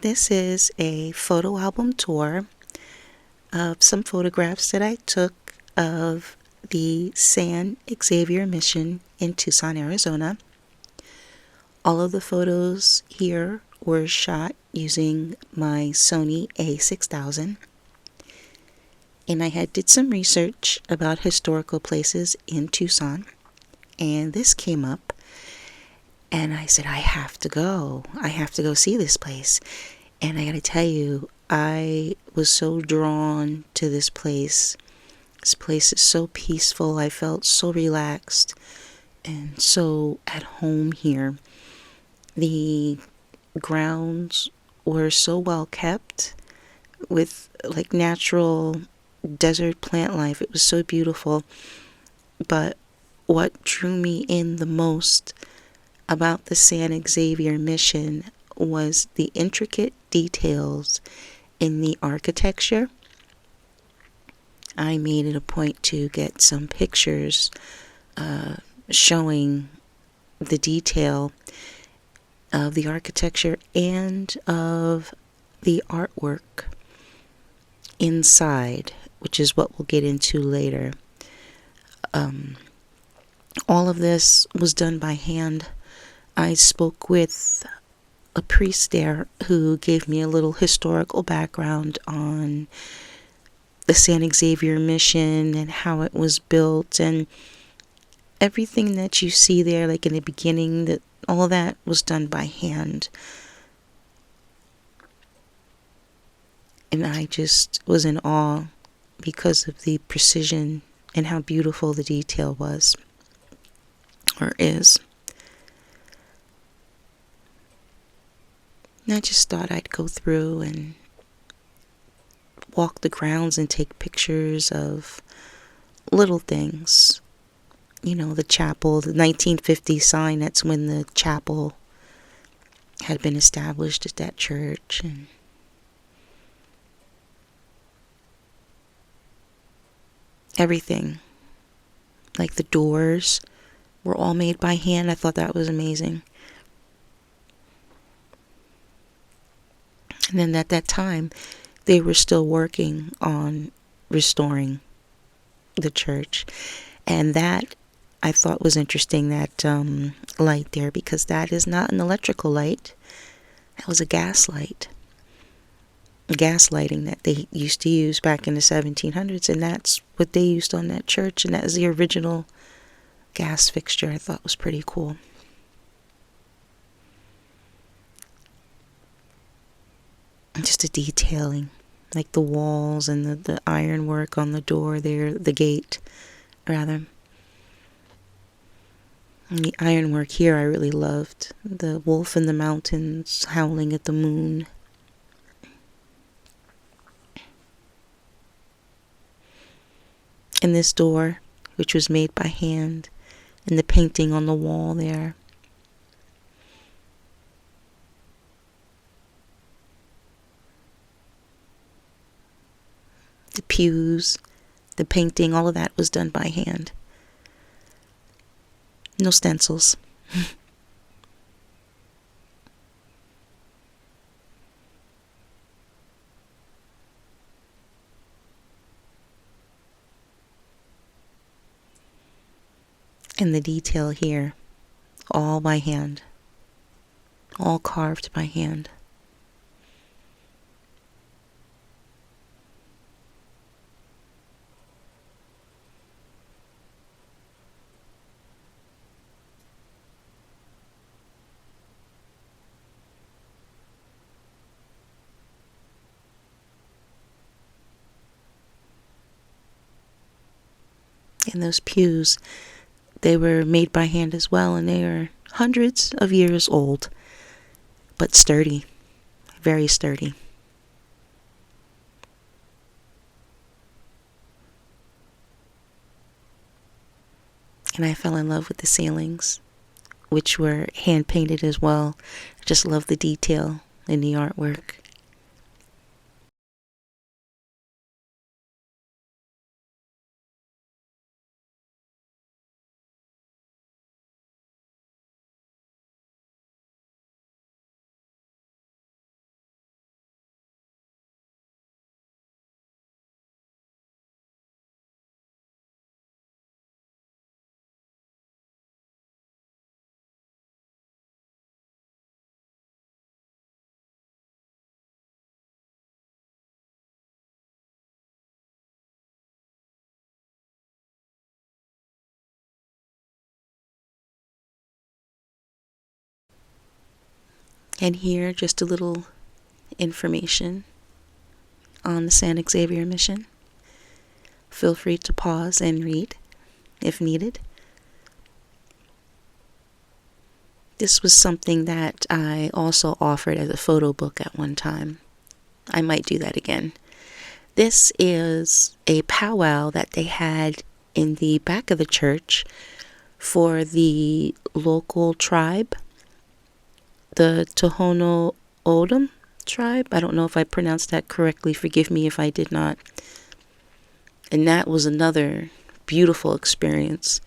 This is a photo album tour of some photographs that I took of the San Xavier Mission in Tucson, Arizona. All of the photos here were shot using my Sony A6000. And I did some research about historical places in Tucson, and this came up, and I said, I have to go. I have to go see this place. And I gotta tell you, I was so drawn to this place. This place is so peaceful. I felt so relaxed and so at home here. The grounds were so well kept with like natural desert plant life. It was so beautiful. But what drew me in the most about the San Xavier Mission was the intricate details in the architecture. I made it a point to get some pictures showing the detail of the architecture and of the artwork inside, which is what we'll get into later. All of this was done by hand. I spoke with a priest there who gave me a little historical background on the San Xavier Mission and how it was built, and everything that you see there, like in the beginning, that all of that was done by hand. And I just was in awe because of the precision and how beautiful the detail was, or is. And I just thought I'd go through and walk the grounds and take pictures of little things. You know, the chapel, the 1950 sign, that's when the chapel had been established at that church. And everything, like the doors, were all made by hand. I thought that was amazing. And then at that time, they were still working on restoring the church. And that I thought was interesting, that light there, because that is not an electrical light. That was a gas light. Gas lighting that they used to use back in the 1700s. And that's what they used on that church. And that is the original gas fixture. I thought was pretty cool. Just the detailing, like the walls and the ironwork on the door there, the gate, rather. And the ironwork here I really loved. The wolf in the mountains howling at the moon. And this door, which was made by hand, and the painting on the wall there. The pews, the painting, all of that was done by hand. No stencils. And the detail here, all by hand. All carved by hand. And those pews, they were made by hand as well, and they are hundreds of years old, but sturdy, very sturdy. And I fell in love with the ceilings, which were hand painted as well. I just love the detail in the artwork. And here, just a little information on the San Xavier Mission. Feel free to pause and read if needed. This was something that I also offered as a photo book at one time. I might do that again. This is a powwow that they had in the back of the church for the local tribe, the Tohono O'odham tribe. I don't know if I pronounced that correctly. Forgive me if I did not. And that was another beautiful experience.